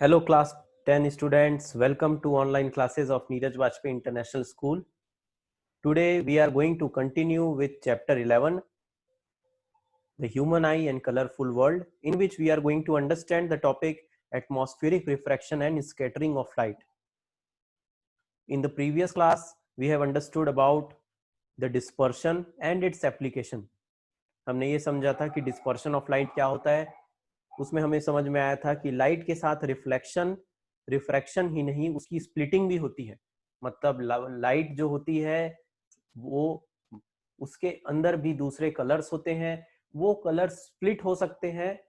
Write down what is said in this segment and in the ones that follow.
Hello class 10 students, welcome to online classes of Neeraj Vajpayee International School. Today we are going to continue with chapter 11, the human eye and colorful world, in which we are going to understand the topic atmospheric refraction and scattering of light. In the previous class we have understood about the dispersion and its application. हमने ये समझा था कि dispersion of light क्या होता है. उसमें हमें समझ में आया था कि लाइट के साथ रिफ्रैक्शन ही नहीं, उसकी स्प्लिटिंग भी होती है. मतलब लाइट जो होती है वो उसके अंदर भी दूसरे कलर्स होते हैं, वो कलर्स स्प्लिट हो सकते हैं.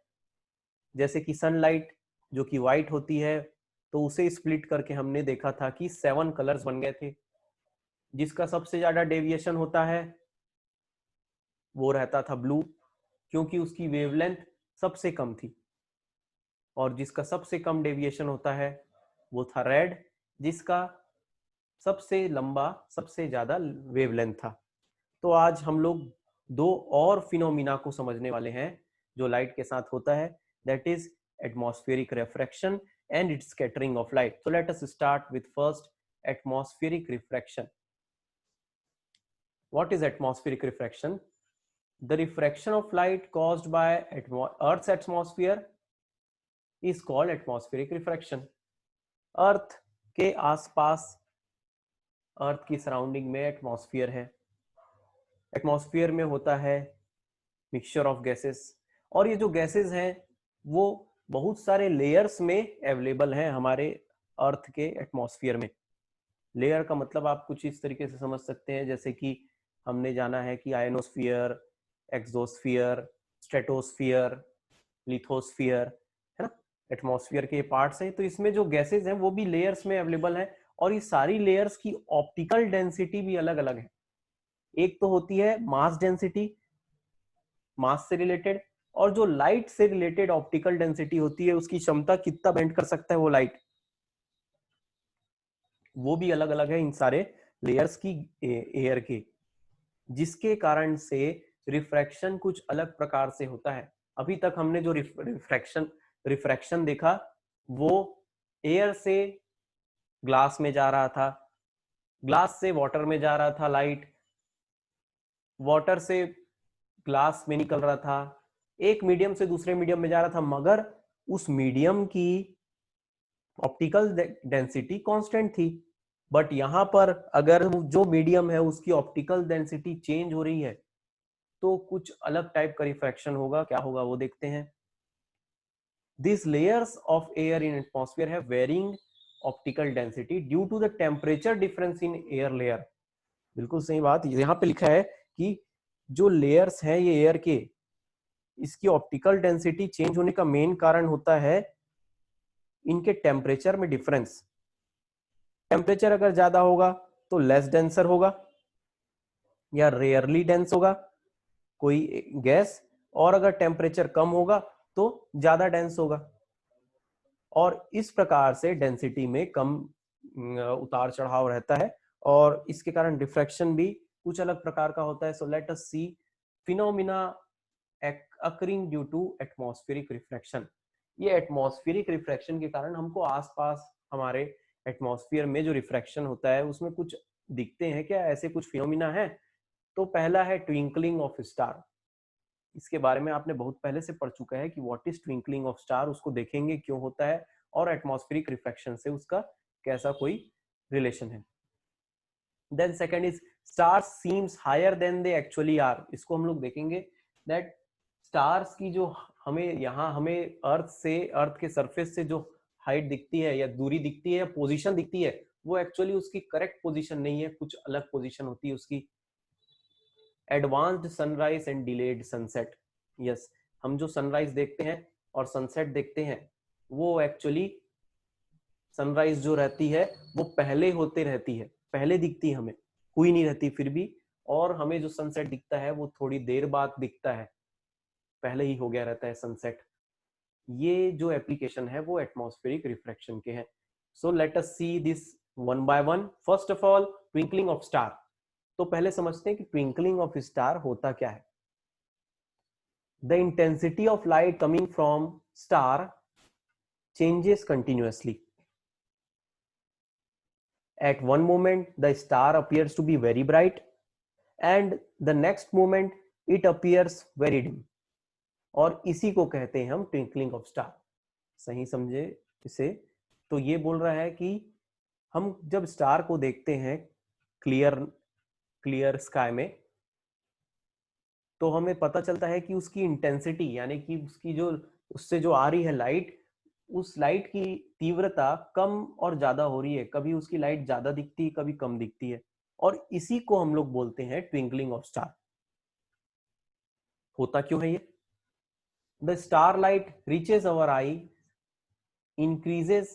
जैसे कि सनलाइट जो कि व्हाइट होती है, तो उसे स्प्लिट करके हमने देखा था कि 7 कलर्स बन गए थे. जिसका सबसे ज्यादा डेविएशन होता है वो रहता था ब्लू, क्योंकि उसकी वेवलेंथ सबसे कम थी. और जिसका सबसे कम डेविएशन होता है वो था रेड, जिसका सबसे लंबा सबसे ज्यादा वेवलेंथ था. तो आज हम लोग दो और फिनोमिना को समझने वाले हैं जो लाइट के साथ होता है, that is atmospheric refraction and it's scattering of light. So let us start with first atmospheric refraction. What is atmospheric refraction? The refraction of light caused by Earth's atmosphere is called atmospheric refraction. अर्थ के आसपास, अर्थ की surrounding में atmosphere है. Atmosphere में होता है mixture of gases, और ये जो गैसेस हैं वो बहुत सारे लेयर्स में अवेलेबल हैं हमारे अर्थ के एटमॉस्फेयर में. लेयर का मतलब आप कुछ इस तरीके से समझ सकते हैं, जैसे कि हमने जाना है कि आयनोस्फीयर, एक्सोस्फीयर, स्ट्रेटोस्फीयर, लिथोस्फीयर, है ना, एटमॉस्फेयर के पार्ट्स हैं. तो इसमें जो गैसेस हैं वो भी लेयर्स में अवेलेबल है, और ये सारी लेयर्स की ऑप्टिकल डेंसिटी भी अलग अलग है. एक तो होती है मास डेंसिटी, मास से रिलेटेड, और जो लाइट से रिलेटेड ऑप्टिकल डेंसिटी होती है, उसकी क्षमता कितना बेंड कर सकता है वो लाइट, वो भी अलग अलग है इन सारे लेयर्स की एयर के, जिसके कारण से रिफ्रैक्शन कुछ अलग प्रकार से होता है. अभी तक हमने जो रिफ्रैक्शन देखा वो एयर से ग्लास में जा रहा था, ग्लास से वाटर में जा रहा था लाइट, वाटर से ग्लास में निकल रहा था, एक मीडियम से दूसरे मीडियम में जा रहा था, मगर उस मीडियम की ऑप्टिकल डेंसिटी कांस्टेंट थी. बट यहां पर अगर जो मीडियम है उसकी ऑप्टिकल डेंसिटी चेंज हो रही है तो कुछ अलग टाइप का रिफ्रैक्शन होगा. क्या होगा वो देखते हैं. These layers of air in atmosphere have varying optical density due to the temperature difference in air layer. बिल्कुल सही बात. यहाँ पे लिखा है कि जो लेयर्स हैं ये एयर के, इसकी ऑप्टिकल डेंसिटी चेंज होने का मेन कारण होता है इनके टेम्परेचर में डिफरेंस. टेम्परेचर अगर ज्यादा होगा तो लेस डेंसर होगा या रेयरली डेंस होगा कोई गैस, और अगर टेम्परेचर कम होगा तो ज्यादा डेंस होगा. और इस प्रकार से डेंसिटी में कम उतार चढ़ाव रहता है, और इसके कारण डिफ्रैक्शन भी कुछ अलग प्रकार का होता है. So let us see phenomena occurring due to atmospheric refraction. ये एटमॉस्फेरिक रिफ्रैक्शन के कारण हमको आसपास हमारे एटमॉस्फेयर में जो रिफ्रैक्शन होता है उसमें कुछ दिखते हैं. क्या ऐसे कुछ फिनोमिना है? तो पहला है ट्विंकलिंग ऑफ स्टार. इसके बारे में आपने बहुत पहले से पढ़ चुका है कि what is twinkling of star, उसको देखेंगे क्यों होता है और एटमॉस्फेरिक रिफ्रैक्शन से उसका कैसा कोई रिलेशन है. Then second is stars seems higher than they actually are. इसको हम लोग देखेंगे दैट स्टार्स की जो हमें अर्थ के सरफेस से जो हाइट दिखती है या दूरी दिखती है या पोजीशन दिखती है, वो एक्चुअली उसकी करेक्ट पोजीशन नहीं है, कुछ अलग पोजीशन होती है उसकी. Advanced sunrise and delayed sunset. Yes, हम जो सनराइज देखते हैं और सनसेट देखते हैं वो एक्चुअली सनराइज जो रहती है वो पहले होते रहती है, पहले दिखती है, हमें हुई नहीं रहती फिर भी, और हमें जो सनसेट दिखता है वो थोड़ी देर बाद दिखता है, पहले ही हो गया रहता है सनसेट. ये जो एप्लीकेशन है वो एटमॉस्फेरिक रिफ्रैक्शन के हैं. सो let us see this one by one. First of all twinkling of star. तो पहले समझते हैं कि ट्विंकलिंग ऑफ स्टार होता क्या है. The intensity of light coming from star changes continuously. At one moment the star appears to be very bright and the next moment it appears very dim. और इसी को कहते हैं हम ट्विंकलिंग ऑफ स्टार. सही समझे इसे? तो ये बोल रहा है कि हम जब स्टार को देखते हैं क्लियर स्काई में, तो हमें पता चलता है कि उसकी इंटेंसिटी यानी कि उसकी जो उससे जो आ रही है लाइट, उस लाइट की तीव्रता कम और ज्यादा हो रही है. कभी उसकी लाइट ज्यादा दिखती है, कभी कम दिखती है, और इसी को हम लोग बोलते हैं ट्विंकलिंग ऑफ स्टार. होता क्यों है ये? The star light reaches our I, increases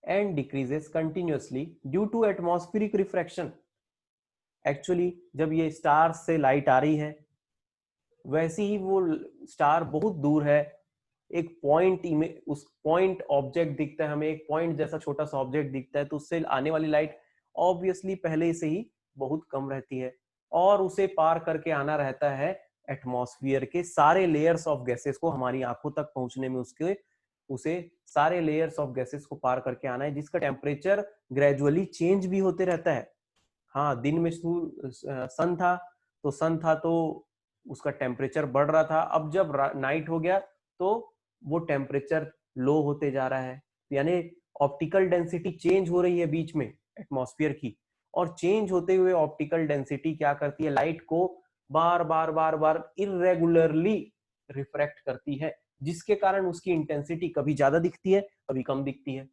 and decreases continuously due to atmospheric refraction. Actually जब ये स्टार से लाइट आ रही है, वैसे ही वो स्टार बहुत दूर है, एक पॉइंट उस पॉइंट ऑब्जेक्ट दिखता है हमें, एक पॉइंट जैसा छोटा सा ऑब्जेक्ट दिखता है, तो उससे आने वाली लाइट ऑब्वियसली पहले से ही बहुत कम रहती है, और उसे पार करके आना रहता है एटमॉस्फेयर के सारे लेयर्स ऑफ गैसेस को. हमारी आंखों तक पहुंचने में उसे सारे लेयर्स ऑफ गैसेस को पार करके आना है, जिसका टेम्परेचर ग्रेजुअली चेंज भी होते रहता है. हाँ, दिन में सन था तो उसका टेम्परेचर बढ़ रहा था. अब जब नाइट हो गया तो वो टेम्परेचर लो होते जा रहा है. यानी ऑप्टिकल डेंसिटी चेंज हो रही है बीच में एटमॉस्फेयर की, और चेंज होते हुए ऑप्टिकल डेंसिटी क्या करती है? लाइट को बार बार इरेगुलरली रिफ्रैक्ट करती है, जिसके कारण उसकी इंटेंसिटी कभी ज्यादा दिखती है, कभी कम दिखती है.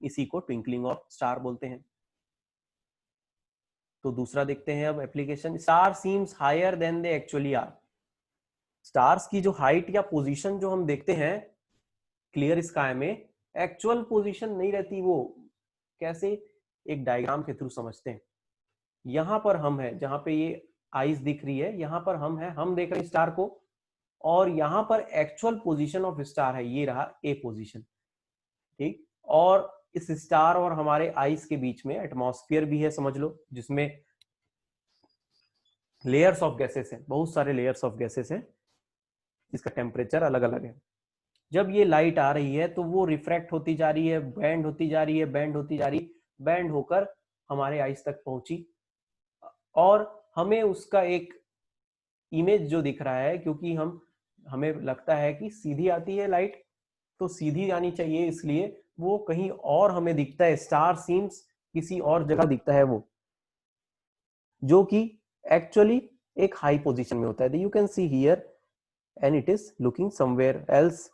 इसी को ट्विंकलिंग ऑफ स्टार बोलते हैं. तो दूसरा देखते हैं अब application. Star seems higher than they actually are. Stars की जो हाइट या पोजीशन जो हम देखते हैं क्लियर स्काई में, एक्चुअल पोजीशन नहीं रहती. वो कैसे? एक डायग्राम के थ्रू समझते हैं. यहां पर हम है, जहां पे ये आइस दिख रही है, यहां पर हम है, हम देख रहे हैं स्टार को, और यहां पर एक्चुअल पोजीशन ऑफ स्टार है, ये रहा ए पोजीशन. ठीक, और इस स्टार और हमारे आइस के बीच में एटमॉस्फेयर भी है, समझ लो, जिसमें लेयर्स ऑफ गैसेस हैं, बहुत सारे लेयर्स ऑफ गैसेस हैं, जिसका टेम्परेचर अलग अलग है. जब ये लाइट आ रही है तो वो रिफ्रैक्ट होती जा रही है, बैंड होती जा रही है, बैंड होती जा रही, बैंड होकर हमारे आइस तक पहुंची, और हमें उसका एक इमेज जो दिख रहा है, क्योंकि हमें लगता है कि सीधी आती है लाइट, तो सीधी आनी चाहिए, इसलिए वो कहीं और हमें दिखता है. स्टार सीम्स किसी और जगह दिखता है वो, जो कि एक्चुअली एक हाई पोजीशन में होता है. You can see here and it is looking somewhere else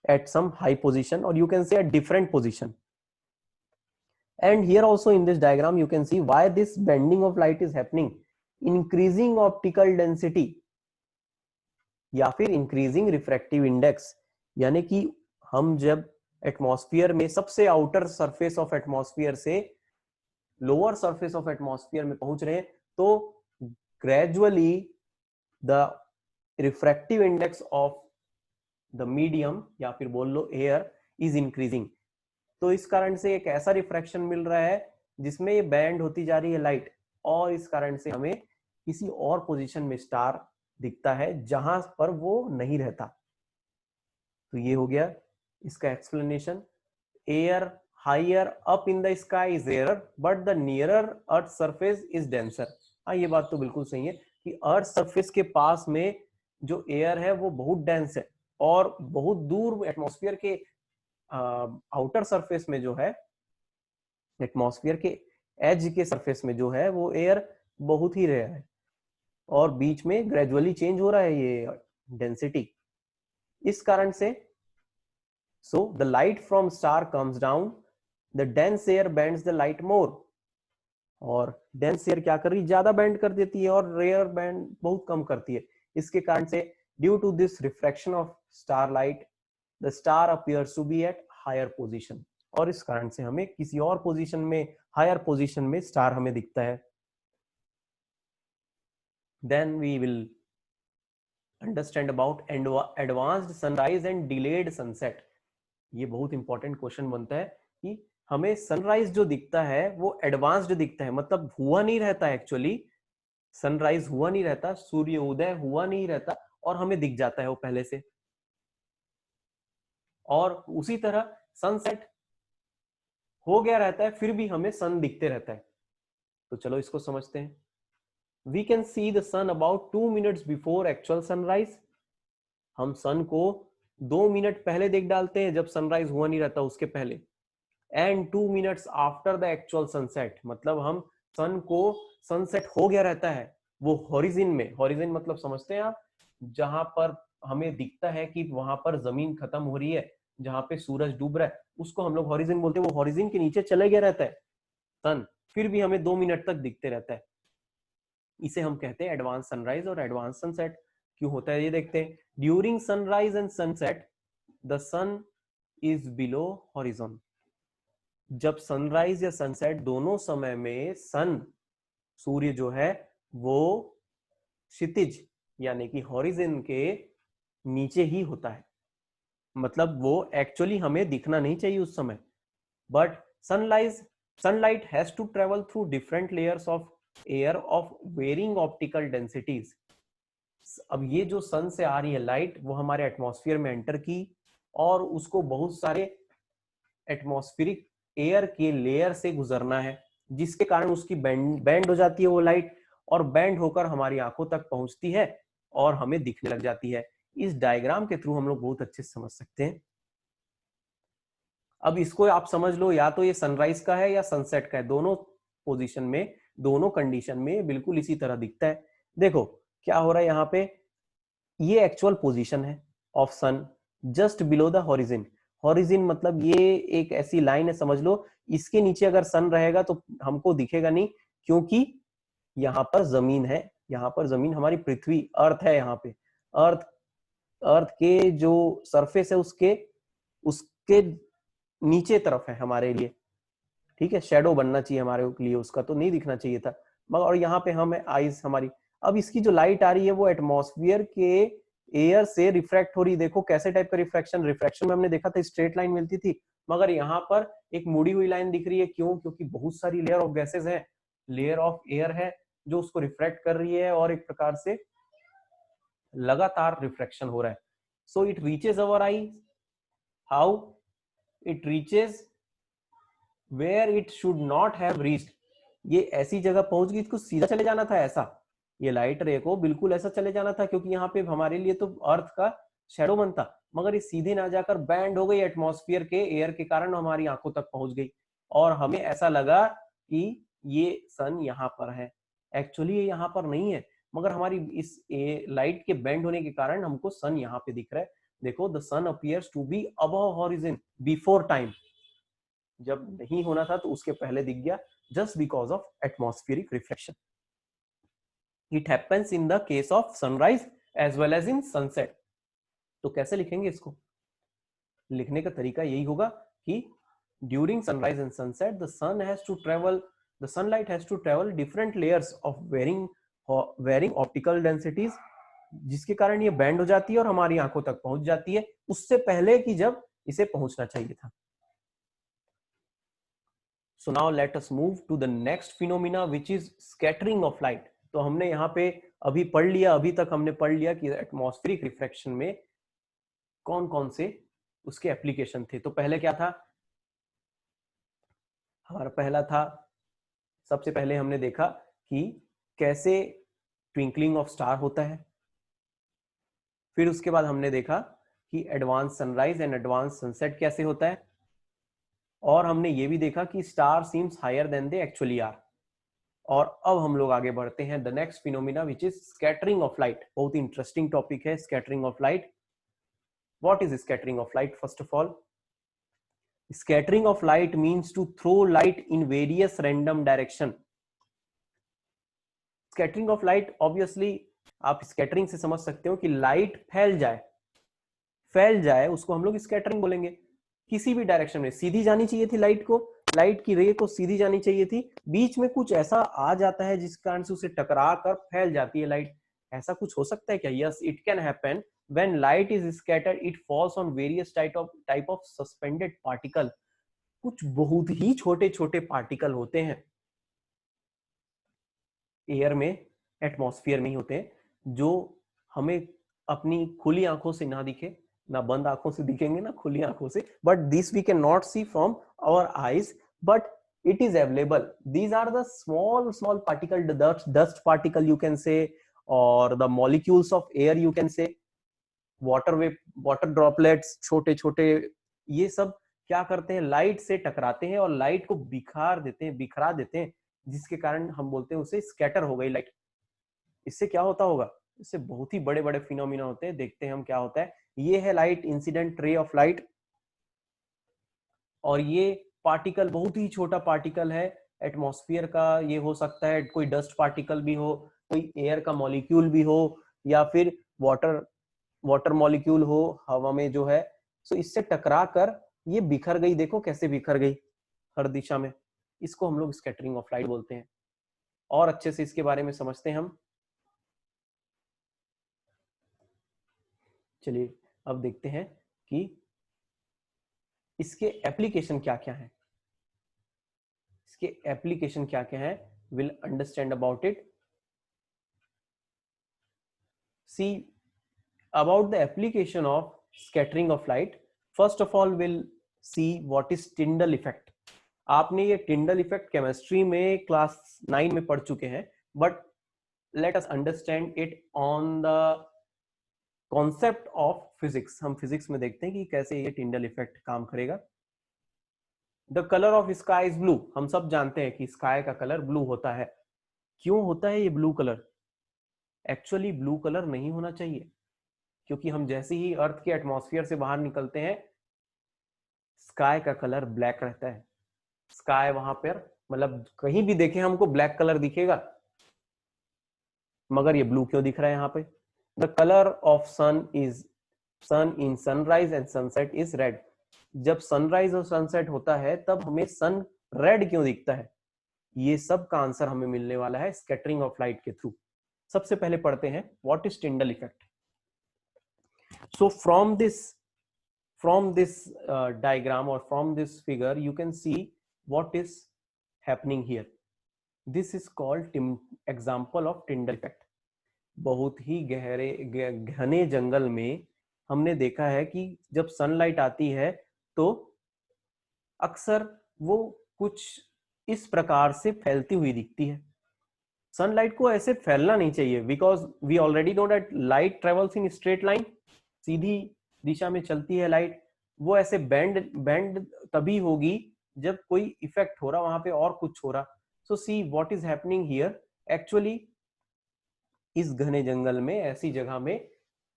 at some high position, or you can say a different position. And here also in this diagram you can see why this bending of light is happening. Increasing optical density या फिर increasing refractive index, यानी कि हम जब atmosphere में सबसे outer surface of atmosphere से lower surface of atmosphere में पहुंच रहे हैं, तो gradually the refractive index of the medium या फिर बोल लो एयर इज इंक्रीजिंग. तो इस कारण से एक ऐसा रिफ्रैक्शन मिल रहा है जिसमें ये बैंड होती जा रही है लाइट, और इस कारण से हमें किसी और पोजीशन में स्टार दिखता है जहां पर वो नहीं रहता. तो ये हो गया इसका explanation. Air higher up in the sky is rarer but the nearer earth surface is denser. हाँ, ये बात तो बिल्कुल सही है कि अर्थ सरफेस के पास में जो एयर है वो बहुत डेंस है, और बहुत दूर एटमॉस्फेयर के आउटर सरफेस में जो है, एटमॉस्फेयर के एज के सरफेस में जो है, वो एयर बहुत ही रेयर है, और बीच में ग्रेजुअली चेंज हो रहा है ये डेंसिटी. इस कारण से so the light from star comes down, the dense air bends the light more. और डेंस एयर क्या कर रही है? ज्यादा बेंड कर देती है, और रेयर बेंड बहुत कम करती है. इसके कारण से due to this refraction of starlight the star appears to be at higher position, और इस कारण से हमें किसी और पोजीशन में, हायर पोजीशन में स्टार हमें दिखता है. Then we will understand about advanced sunrise and delayed sunset. ये बहुत इंपॉर्टेंट क्वेश्चन बनता है कि हमें सनराइज जो दिखता है वो एडवांस्ड दिखता है, मतलब हुआ नहीं रहता, एक्चुअली सनराइज हुआ नहीं रहता, सूर्य उदय हुआ नहीं रहता, और हमें दिख जाता है वो पहले से. और उसी तरह सनसेट हो गया रहता है, फिर भी हमें सन दिखते रहता है। तो चलो इसको समझते हैं। We can see the sun about 2 minutes before actual sunrise. हम सन को 2 मिनट पहले देख डालते हैं, जब सनराइज हुआ नहीं रहता उसके पहले। And 2 minutes after the actual sunset, मतलब हम सन को सनसेट हो गया रहता है वो हॉरिजन में। हॉरिजन मतलब समझते हैं आप, जहां पर हमें दिखता है कि वहां पर जमीन खत्म हो रही है, जहां पे सूरज डूब रहा है, उसको हम लोग हॉरिजन बोलते हैं। वो हॉरिजन के नीचे चले गया रहता है सन, फिर भी हमें 2 मिनट तक दिखते रहता है। इसे हम कहते हैं एडवांस सनराइज और एडवांस सनसेट। क्यों होता है ये देखते हैं। During sunrise and sunset the sun is below horizon. जब सनराइज या सनसेट दोनों समय में सन, सूर्य जो है वो क्षितिज यानी कि हॉरिजन के नीचे ही होता है, मतलब वो एक्चुअली हमें दिखना नहीं चाहिए उस समय। But sunlight has to travel through different layers of air of varying optical densities. अब ये जो सन से आ रही है लाइट, वो हमारे एटमॉस्फेयर में एंटर की, और उसको बहुत सारे एटमॉस्फेरिक एयर के लेयर से गुजरना है, जिसके कारण उसकी बैंड हो जाती है वो लाइट, और बैंड होकर हमारी आंखों तक पहुंचती है और हमें दिखने लग जाती है। इस डायग्राम के थ्रू हम लोग बहुत अच्छे से समझ सकते हैं। अब इसको आप समझ लो, या तो ये सनराइज का है या सनसेट का है, दोनों पोजीशन में, दोनों कंडीशन में बिल्कुल इसी तरह दिखता है। देखो क्या हो रहा है यहाँ पे, ये एक्चुअल पोजीशन है of sun just below the horizon. Horizon मतलब ये एक ऐसी लाइन है, समझ लो इसके नीचे अगर सन रहेगा तो हमको दिखेगा नहीं, क्योंकि यहाँ पर जमीन है, यहाँ पर जमीन हमारी पृथ्वी अर्थ है। यहाँ पे अर्थ, अर्थ के जो सरफेस है उसके उसके नीचे तरफ है हमारे लिए, ठीक है। शेडो बनना चाहिए हमारे लिए उसका, तो नहीं दिखना चाहिए था, मगर और यहाँ पे हम है आईज हमारी। अब इसकी जो लाइट आ रही है वो एटमॉस्फेयर के एयर से रिफ्रैक्ट हो रही है। देखो कैसे टाइप का रिफ्रैक्शन, रिफ्रैक्शन में हमने देखा था स्ट्रेट लाइन मिलती थी, मगर यहाँ पर एक मुड़ी हुई लाइन दिख रही है। क्यों? क्योंकि बहुत सारी लेयर ऑफ गैसेस है, लेयर ऑफ एयर है जो उसको रिफ्रैक्ट कर रही है, और एक प्रकार से लगातार रिफ्रैक्शन हो रहा है। So it reaches our eye, how it reaches where it should not have reached. ये ऐसी जगह पहुंच गई, इसको सीधा चले जाना था ऐसा, ये लाइट रे को बिल्कुल ऐसा चले जाना था, क्योंकि यहाँ पे हमारे लिए तो अर्थ का शेडो बनता, मगर ये सीधे ना जाकर बैंड हो गई एटमॉस्फेयर के एयर के कारण, हमारी आंखों तक पहुंच गई, और हमें ऐसा लगा कि ये सन यहाँ पर है। एक्चुअली ये यहाँ पर नहीं है, मगर हमारी इस लाइट के बैंड होने के कारण हमको सन यहाँ पे दिख रहा है। देखो the sun appears to be above horizon before time, जब नहीं होना था तो उसके पहले दिख गया, just because of atmospheric reflection. It happens in the case of sunrise as well as in sunset. तो कैसे लिखेंगे इसको? लिखने का तरीका यही होगा कि during sunrise and sunset the sun has to travel, the sunlight has to travel different layers of varying optical densities, जिसके कारण ये बैंड हो जाती है और हमारी आंखों तक पहुंच जाती है, उससे पहले कि जब इसे पहुंचना चाहिए था। So now let us move to the next phenomena which is scattering of light. तो हमने यहाँ पे अभी पढ़ लिया, अभी तक हमने पढ़ लिया कि एटमॉस्फेरिक रिफ्रैक्शन में कौन कौन से उसके एप्लीकेशन थे। तो पहले क्या था हमारा? पहला था, सबसे पहले हमने देखा कि कैसे ट्विंकलिंग ऑफ स्टार होता है। फिर उसके बाद हमने देखा कि advance sunrise and advance sunset कैसे होता है, और हमने ये भी देखा कि star seems higher than they actually are. और अब हम लोग आगे बढ़ते हैं the next phenomena which is scattering of light. बहुत ही इंटरेस्टिंग टॉपिक है scattering of light. What is scattering of light? First of all, scattering of light means to throw light in various random direction. Scattering of light, obviously आप scattering से समझ सकते हो कि light फैल जाए, फैल जाए उसको हम लोग स्कैटरिंग बोलेंगे। किसी भी डायरेक्शन में सीधी जानी चाहिए थी लाइट को, लाइट की रे को सीधी जानी चाहिए थी, बीच में कुछ ऐसा आ जाता है जिस कारण से उसे टकरा कर फैल जाती है लाइट। ऐसा कुछ हो सकता है क्या? Yes, it can happen when light is scattered it falls on various type of suspended particle. कुछ बहुत ही छोटे छोटे पार्टिकल होते हैं एयर में, एटमॉस्फेयर में ही होते हैं, जो हमें अपनी खुली आंखों से ना दिखे, ना बंद आंखों से दिखेंगे ना खुली आंखों से, but this we can not see from our eyes, but it is available. These are the small particle, dust particle you can say, or the molecules of air you can say, water droplets, छोटे छोटे, ये सब क्या करते हैं, light से टकराते हैं और लाइट को बिखरा देते हैं, जिसके कारण हम बोलते हैं उसे स्कैटर हो गई लाइट। इससे क्या होता होगा, इससे बहुत ही बड़े बड़े फिनोमिना होते हैं, देखते हैं हम क्या होता है। ये है light incident ray of light, और ये पार्टिकल बहुत ही छोटा पार्टिकल है, एटमॉस्फेयर का ये हो सकता है, कोई डस्ट पार्टिकल भी हो, कोई एयर का मॉलिक्यूल भी हो, या फिर वाटर मॉलिक्यूल हो हवा में जो है। सो इससे टकरा कर ये बिखर गई, देखो कैसे बिखर गई हर दिशा में, इसको हम लोग स्कैटरिंग ऑफ लाइट बोलते हैं। और अच्छे से इसके बारे में समझते हैं हम। चलिए अब देखते हैं कि इसके एप्लीकेशन क्या क्या है, इसके एप्लीकेशन क्या क्या है, will understand about it. See about the application of scattering of light, first of all we'll see what is Tyndall effect. आपने ये टिंडल इफेक्ट केमिस्ट्री में क्लास 9 में पढ़ चुके हैं, but let us understand it on the concept of physics. हम physics में देखते हैं कि कैसे ये टिंडल इफेक्ट काम करेगा। The colour of sky is blue, हम सब जानते हैं कि स्काई का कलर ब्लू होता है। क्यों होता है ये blue colour? Actually blue colour नहीं होना चाहिए, क्योंकि हम जैसे ही अर्थ के एटमॉस्फेयर से बाहर निकलते हैं स्काई का कलर ब्लैक रहता है। स्काई वहां पर मतलब कहीं भी देखें हमको ब्लैक कलर दिखेगा, मगर ये ब्लू क्यों दिख रहा है यहाँ पे? The colour of sun in sunrise and sunset is red. जब सनराइज और सनसेट होता है तब हमें सन रेड क्यों दिखता है? ये सब का आंसर हमें मिलने वाला है स्कैटरिंग ऑफ लाइट के थ्रू। सबसे पहले पढ़ते हैं what is Tyndall effect. So from this diagram or from this figure you can see what is happening here. This is called example of Tyndall effect. बहुत ही गहरे घने जंगल में हमने देखा है कि जब सनलाइट आती है तो अक्सर वो कुछ इस प्रकार से फैलती हुई दिखती है। सनलाइट को ऐसे फैलना नहीं चाहिए, because we already know that light travels in straight line, सीधी दिशा में चलती है लाइट। वो ऐसे बैंड तभी होगी जब कोई इफेक्ट हो रहा वहां पे और कुछ हो रहा। So see what is happening here, actually इस घने जंगल में ऐसी जगह में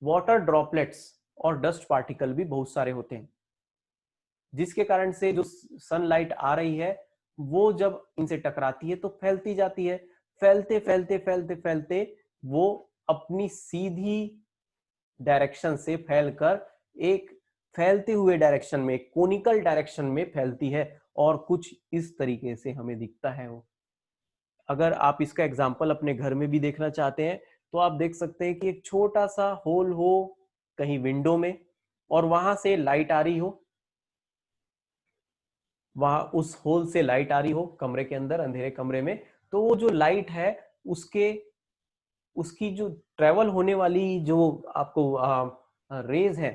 वाटर ड्रॉपलेट्स और डस्ट पार्टिकल भी बहुत सारे होते हैं, जिसके कारण से जो सनलाइट आ रही है वो जब इनसे टकराती है तो फैलती जाती है। फैलते फैलते फैलते फैलते वो अपनी सीधी डायरेक्शन से फैलकर एक फैलते हुए डायरेक्शन में, कोनिकल डायरेक्शन में फैलती है, और कुछ इस तरीके से हमें दिखता है वो। अगर आप इसका एग्जाम्पल अपने घर में भी देखना चाहते हैं तो आप देख सकते हैं कि एक छोटा सा होल हो कहीं विंडो में, और वहां से लाइट आ रही हो, वहां उस होल से लाइट आ रही हो कमरे के अंदर, अंधेरे कमरे में, तो वो जो लाइट है उसकी जो ट्रेवल होने वाली जो आपको रेज है,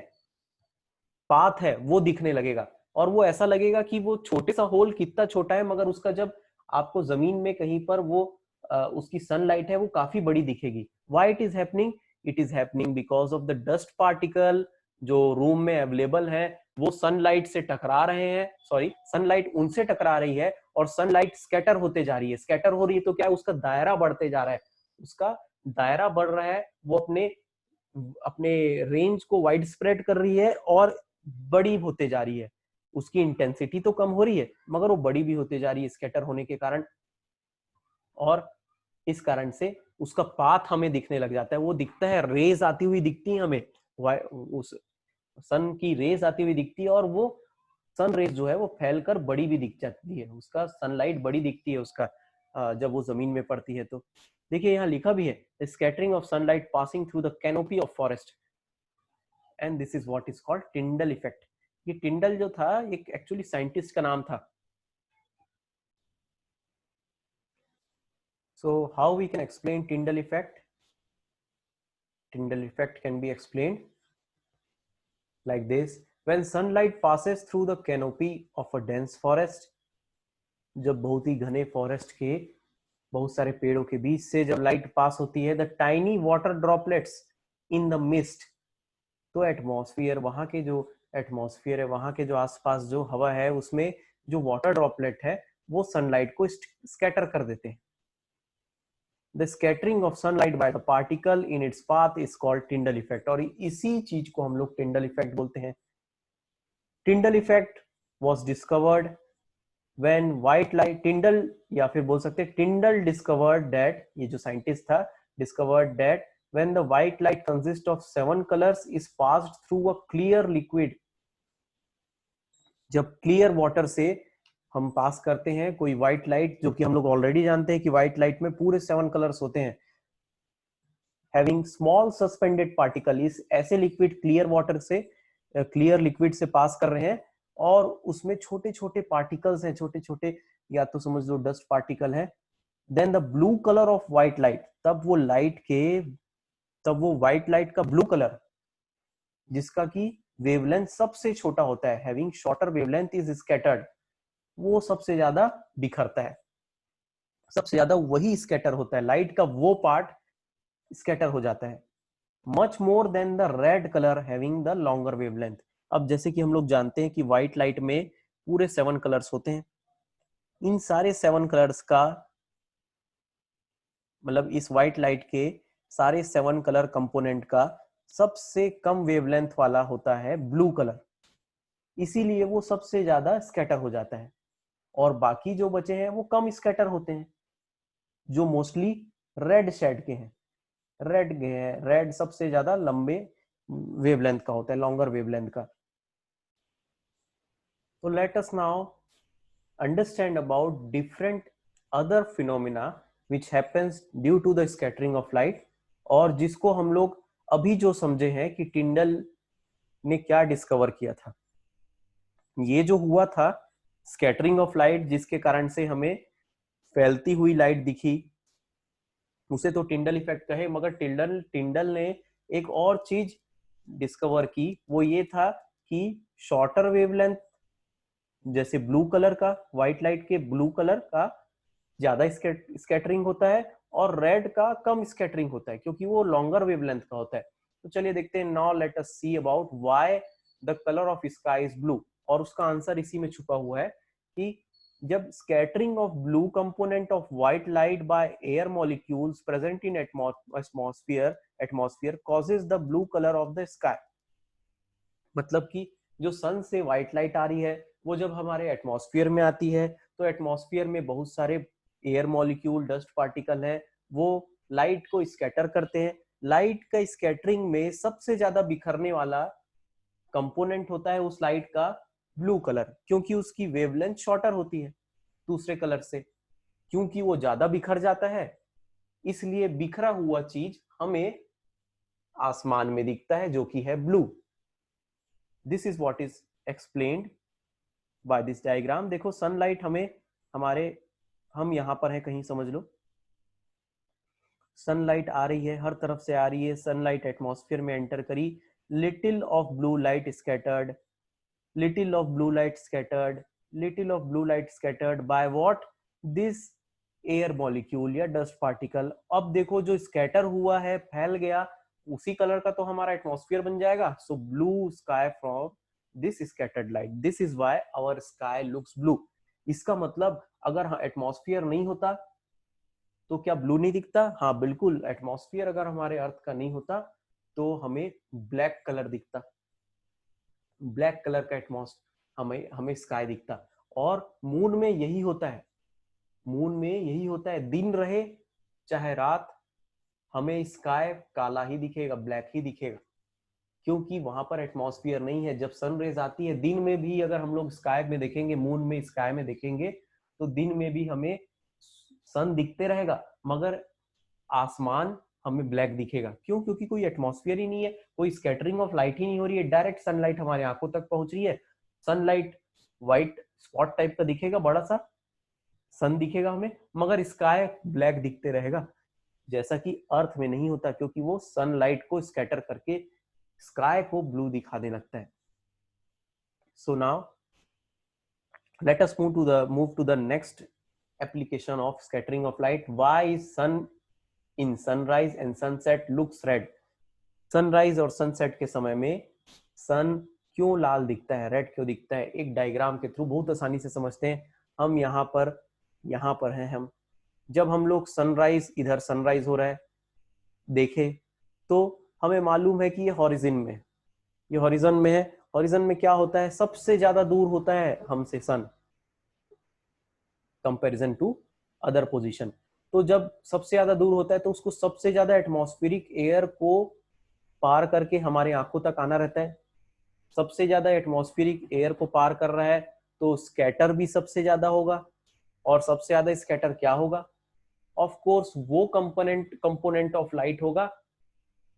पाथ है, वो दिखने लगेगा। और वो ऐसा लगेगा कि वो छोटे सा होल कितना छोटा है, मगर उसका जब आपको जमीन में कहीं पर वो उसकी सनलाइट है वो काफी बड़ी दिखेगी। Why it is happening? It is happening because of the dust particle जो रूम में अवेलेबल है वो सनलाइट से टकरा रहे हैं, सॉरी सनलाइट उनसे टकरा रही है और सनलाइट स्कैटर होते जा रही है। स्कैटर हो रही है तो क्या है, उसका दायरा बढ़ते जा रहा है, उसका दायरा बढ़ रहा है, वो अपने अपने रेंज को वाइड स्प्रेड कर रही है और बड़ी होते जा रही है। उसकी इंटेंसिटी तो कम हो रही है मगर वो बड़ी भी होते जा रही है स्कैटर होने के कारण, और इस कारण से उसका पाथ हमें दिखने लग जाता है। वो दिखता है, रेज आती हुई दिखती है हमें, उस सन की रेज आती हुई दिखती है, और वो सन रेज जो है वो फैलकर बड़ी भी दिख जाती है, उसका सनलाइट बड़ी दिखती है उसका जब वो जमीन में पड़ती है। तो देखिए यहाँ लिखा भी है scattering of sunlight passing through the canopy of forest, and this is what is called Tyndall effect. ये टिंडल जो था एक एक्चुअली साइंटिस्ट का नाम था। So how we can explain Tyndall effect? Tyndall effect can be explained like this. When sunlight passes through the canopy of a dense forest, जब बहुत ही घने फॉरेस्ट के बहुत सारे पेड़ों के बीच से जब लाइट पास होती है, the tiny water droplets in the mist, तो एटमॉस्फेयर, वहां के जो एटमॉस्फेयर है, वहां के जो आसपास जो हवा है, उसमें जो वाटर ड्रॉपलेट है वो सनलाइट को स्कैटर कर देते हैं. The scattering of sunlight by the particle in its path is called Tyndall effect. और इसी चीज को हम लोग टिंडल इफेक्ट बोलते हैं. Tyndall effect was discovered when white light, टिंडल या फिर बोल सकते हैं टिंडल डिस्कवर्ड दैट, ये जो साइंटिस्ट था, discovered that when the white light consists of 7 colors is passed through a clear liquid. जब क्लियर वाटर से हम पास करते हैं कोई व्हाइट लाइट, जो कि हम लोग ऑलरेडी जानते हैं कि व्हाइट लाइट में पूरे 7 कलर्स होते हैं, हैविंग स्मॉल सस्पेंडेड पार्टिकल, इस ऐसे लिक्विड क्लियर वाटर से, क्लियर लिक्विड से पास कर रहे हैं और उसमें छोटे छोटे पार्टिकल्स हैं, छोटे छोटे, या तो समझ लो डस्ट पार्टिकल है. Then the blue colour of white light, तब वो व्हाइट लाइट का ब्लू कलर, जिसका की वेवलेंथ सबसे छोटा होता है, having shorter wavelength, is scattered, वो सबसे ज्यादा बिखरता है, सबसे ज्यादा वही स्कैटर होता है, लाइट का वो पार्ट स्कैटर हो जाता है. Much more than the red colour having the longer wavelength. अब जैसे कि हम लोग जानते हैं कि व्हाइट लाइट में पूरे 7 कलर्स होते हैं, इन सारे 7 कलर्स का मतलब इस व्हाइट लाइट के सारे 7 कलर कंपोनेंट का सबसे कम वेवलेंथ वाला होता है ब्लू कलर, इसीलिए वो सबसे ज्यादा स्कैटर हो जाता है. और बाकी जो बचे हैं वो कम स्कैटर होते हैं, जो मोस्टली रेड शेड के हैं. रेड सबसे ज्यादा लंबे वेवलेंथ का होता है, लॉन्गर वेवलेंथ का. तो let us now understand about different other phenomena which happens due to the scattering of light, और जिसको हम लोग अभी जो समझे हैं कि टिंडल ने क्या डिस्कवर किया था. ये जो हुआ था स्कैटरिंग ऑफ लाइट, जिसके कारण से हमें फैलती हुई लाइट दिखी, उसे तो टिंडल इफेक्ट कहे, मगर टिंडल ने एक और चीज डिस्कवर की, वो ये था कि शॉर्टर वेवलेंथ, जैसे ब्लू कलर का, व्हाइट लाइट के ब्लू कलर का ज्यादा स्कैटरिंग होता है और रेड का कम स्कैटरिंग होता है, क्योंकि वो लॉन्गर वेवलेंथ का होता है. तो चलिए देखते हैं. Now let us see about why the colour of sky is blue. और उसका आंसर इसी में छुपा हुआ है कि जब scattering of blue component of white light by air molecules present in atmosphere causes the blue colour of the sky. मतलब कि जो सन से व्हाइट लाइट आ रही है, वो जब हमारे एटमॉस्फेयर में आती है, तो एटमॉस्फेयर में बहुत सारे एयर मॉलिक्यूल, डस्ट पार्टिकल है, वो लाइट को स्कैटर करते हैं. लाइट का स्कैटरिंग में सबसे ज्यादा बिखरने वाला कंपोनेंट होता है उस लाइट का ब्लू कलर, क्योंकि उसकी वेवलेंथ शॉर्टर होती है दूसरे कलर से, क्योंकि वो ज्यादा बिखर जाता है, इसलिए बिखरा हुआ चीज हमें आसमान में दिखता है, जो कि है blue. This is what is explained by this diagram. देखो सनलाइट हम यहां पर है, कहीं समझ लो, सनलाइट आ रही है, हर तरफ से आ रही है, सनलाइट एटमॉस्फेयर में एंटर करी, little of blue light scattered, little of blue light scattered, little of blue light scattered by what, this air molecule या डस्ट पार्टिकल. अब देखो जो स्कैटर हुआ है, फैल गया, उसी कलर का तो हमारा एटमॉस्फेयर बन जाएगा. So blue sky from this scattered light, this is why our sky looks blue. इसका मतलब अगर एटमॉस्फेयर नहीं होता तो क्या ब्लू नहीं दिखता? हाँ बिल्कुल, एटमॉस्फेयर अगर हमारे अर्थ का नहीं होता तो हमें ब्लैक कलर दिखता, ब्लैक कलर का हमें स्काई दिखता. और मून में यही होता है, मून में यही होता है, दिन रहे चाहे रात, हमें स्काई काला ही दिखेगा, ब्लैक ही दिखेगा, क्योंकि वहां पर एटमॉस्फेयर नहीं है. जब सन रेज आती है दिन में भी, अगर हम लोग स्काई में देखेंगे, मून में स्काई में देखेंगे, तो दिन में भी हमें सन दिखते रहेगा, मगर आसमान हमें ब्लैक दिखेगा. क्यों? क्योंकि कोई एटमॉस्फेयर ही नहीं है, कोई स्कैटरिंग ऑफ लाइट ही नहीं हो रही है, डायरेक्ट सनलाइट हमारे आंखों तक पहुंच रही है. सनलाइट व्हाइट स्पॉट टाइप का दिखेगा, बड़ा सा सन दिखेगा हमें, मगर स्काई ब्लैक दिखते रहेगा, जैसा कि अर्थ में नहीं होता, क्योंकि वो सनलाइट को स्कैटर करके स्काई को ब्लू दिखाने लगता है. So now let us move to the next application of scattering of light. Why is sun in sunrise and sunset looks red? Sunrise और सनसेट के समय में सन क्यों लाल दिखता है, रेड क्यों दिखता है? एक डायग्राम के थ्रू बहुत आसानी से समझते हैं। हम यहाँ पर हैं हम। जब हम लोग सनराइज, इधर सनराइज हो रहा है देखे तो हमें मालूम है कि ये हॉरिजन में है, ये हॉरिजन में है। हॉरिजन में क्या होता है, सबसे ज्यादा दूर होता है हमसे सन कंपैरिजन टू अदर पोजीशन। तो जब सबसे ज्यादा दूर होता है तो उसको सबसे ज्यादा एटमॉस्फेरिक एयर को पार करके हमारे आंखों तक आना रहता है। सबसे ज्यादा एटमॉस्फेरिक एयर को पार कर रहा है तो स्कैटर भी सबसे ज्यादा होगा। और सबसे ज्यादा स्कैटर क्या होगा? ऑफ कोर्स वो कंपोनेंट ऑफ लाइट होगा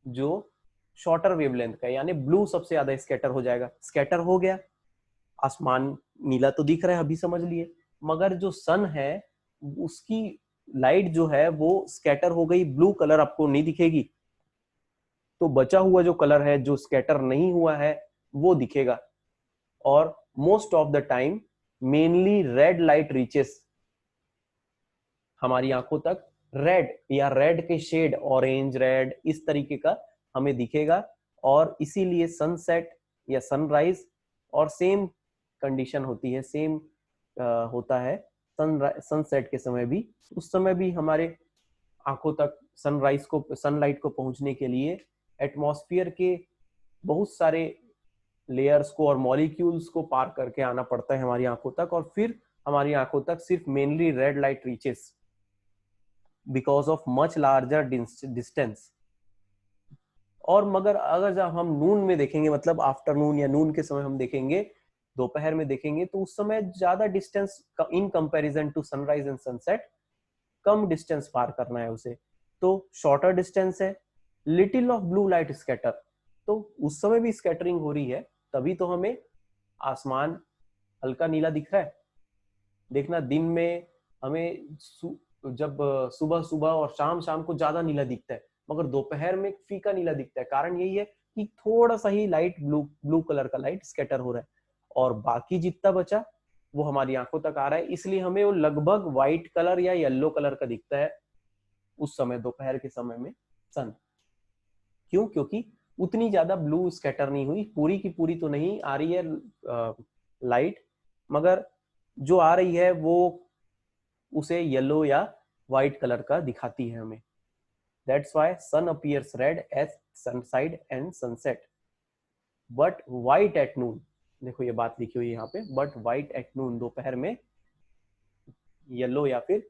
जो शॉर्टर वेवलेंथ का, यानी ब्लू सबसे ज्यादा स्कैटर हो जाएगा। स्कैटर हो गया, आसमान नीला तो दिख रहा है, अभी समझ लिए, मगर जो सन है उसकी लाइट जो है वो स्कैटर हो गई, ब्लू कलर आपको नहीं दिखेगी। तो बचा हुआ जो कलर है जो स्कैटर नहीं हुआ है वो दिखेगा। और most of the time mainly red light reaches हमारी आंखों तक, रेड या रेड के शेड, ऑरेंज रेड इस तरीके का हमें दिखेगा। और इसीलिए सनसेट या सनराइज और सेम कंडीशन होती है, सेम होता है सनसेट के समय भी। उस समय भी हमारे आंखों तक सनराइज को, सनलाइट को पहुंचने के लिए एटमॉस्फेयर के बहुत सारे लेयर्स को और मॉलिक्यूल्स को पार करके आना पड़ता है हमारी आंखों तक। और फिर हमारी आंखों तक सिर्फ mainly red light reaches because of much larger distance. और मगर अगर जब हम नून में देखेंगे, मतलब आफ्टरनून या नून के समय हम देखेंगे, दोपहर में देखेंगे, तो उस समय ज्यादा distance in comparison to sunrise and sunset कम डिस्टेंस पार करना है उसे, तो शॉर्टर डिस्टेंस है। Little of blue light scatter, तो उस समय भी स्कैटरिंग हो रही है, तभी तो हमें आसमान हल्का नीला दिख रहा है। देखना दिन में हमें जब सुबह सुबह और शाम शाम को ज्यादा नीला दिखता है, मगर दोपहर में फीका नीला दिखता है। कारण यही है कि थोड़ा सा ही लाइट ब्लू कलर का लाइट स्कैटर हो रहा है, और बाकी जितना बचा वो हमारी आंखों तक आ रहा है। इसलिए हमें वो लगभग व्हाइट कलर या येलो कलर का दिखता है उस समय, दोपहर के समय में सन। क्यों? क्योंकि उतनी ज्यादा ब्लू स्कैटर नहीं हुई, पूरी की पूरी तो नहीं आ रही है लाइट, मगर जो आ रही है वो उसे येलो या व्हाइट कलर का दिखाती है हमें। That's why sun appears red at sunrise and sunset but white at noon. देखो ये बात लिखी हुई है यहाँ पे, बट व्हाइट एट नून, दोपहर में येलो या फिर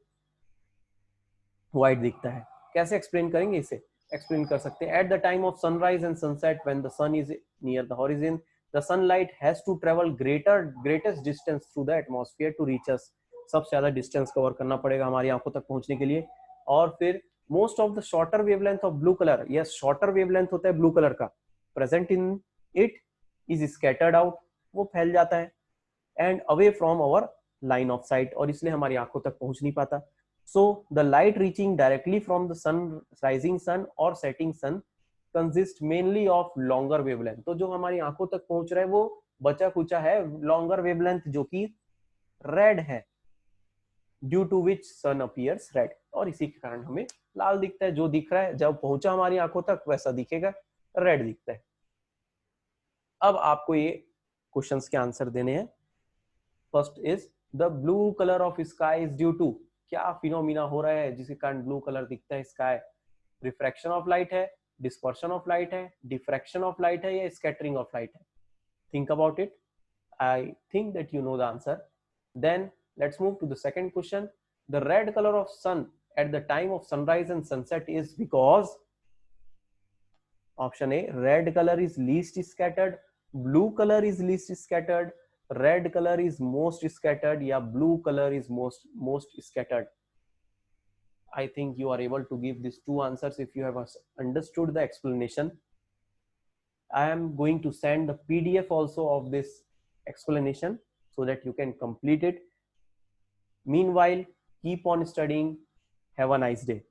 व्हाइट दिखता है। कैसे एक्सप्लेन करेंगे इसे? एक्सप्लेन कर सकते हैं, at the time of sunrise and sunset when the sun is near the horizon the sunlight has to travel greatest distance through the atmosphere to reach us. सबसे ज्यादा डिस्टेंस कवर करना पड़ेगा हमारी आंखों तक पहुंचने के लिए। और फिर most of the shorter wavelength of blue colour, yes shorter wavelength होता है ब्लू कलर का, present in it is scattered out, वो फैल जाता है, and away from our line of sight, और इसलिए हमारी आंखों तक पहुंच नहीं पाता। So the light reaching directly from the sun, rising sun or setting sun consist mainly of longer wavelength। तो जो हमारी आंखों तक पहुंच रहा है वो बचा कुचा है longer wavelength, जो कि रेड है, due to which sun appears red। और इसी के कारण हमें लाल दिखता है। जो दिख रहा है जब पहुंचा हमारी आंखों तक वैसा दिखेगा, रेड दिखता है। अब आपको ये क्वेश्चंस के आंसर देने हैं। First is the blue colour of sky is due to, क्या फिनोमिना हो रहा है जिसके कारण ब्लू कलर दिखता है स्काई? रिफ्रैक्शन ऑफ लाइट है, डिस्पर्शन ऑफ लाइट है, डिफ्रैक्शन ऑफ लाइट है, या स्कैटरिंग ऑफ लाइट है? Think about it. I think that you know the answer. Then let's move to the second question. The red colour of sun at the time of sunrise and sunset is because option A, red color is least scattered, blue color is least scattered, red color is most scattered, या blue color is most scattered? I think you are able to give these two answers if you have understood the explanation. I am going to send the PDF also of this explanation so that you can complete it. Meanwhile, keep on studying. Have a nice day.